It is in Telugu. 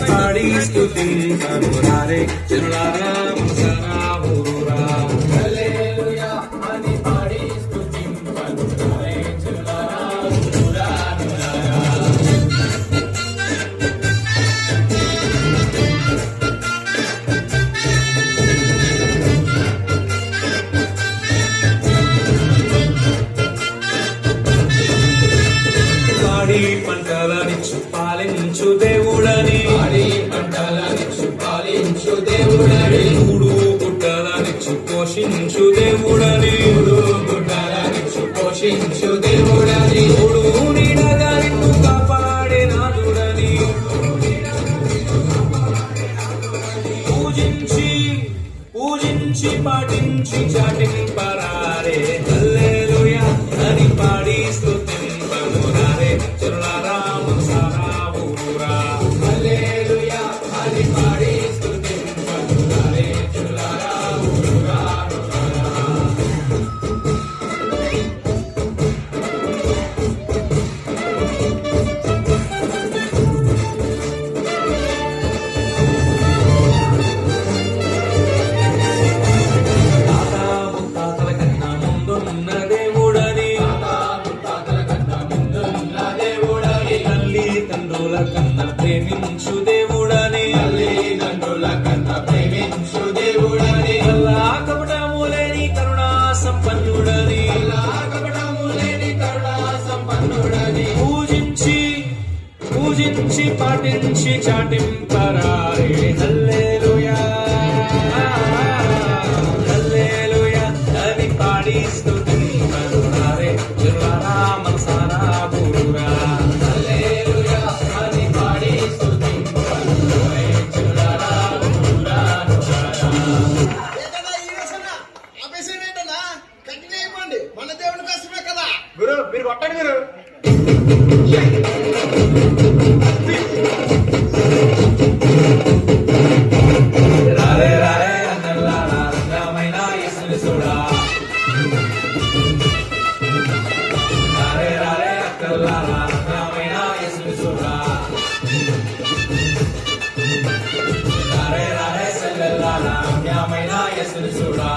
పాడి స్తుతించనురారే జనులారా మనసారా ఊరూరా హల్లెలూయా అని పాడి స్తుతించనురారే జనులారా ఊరూరా పాడి పంటలనిచ్చు పాలించు దేవుడని మూడు గుడ్డలనిచ్చు పోషించు దేవుడని మూడు నీడగా నిన్ను కాపాడే నాదుడని పూజించి పాటించి చాటింపరారే హల్లెలూయా అని పాడి స్తుతింపనురారే జనులారా మనసారా ఊరూరా హల్లెలూయా అని పాడి స్తుతింపనురారే జనులారా ఊరూరా ప్రేమించు దేవుడని అల్లా కపటములేని కరుణా సంపన్నుడని పూజించి పాటించి చాటింపరారే హల్లెలూయా హల్లెలూయా అని పాడి స్తుతింపనురారే జనులారా మనసారా ఊరూరా గురు మీరు కొట్టండి గురు రారే రారే అన్నల్లారా రంగమైన యేసుని చూడా రారే రారే అక్కల్లారా రంగమైన యేసుని చూడా రారే రారే సెల్లెల్లారా రంగమైన యేసుని చూడా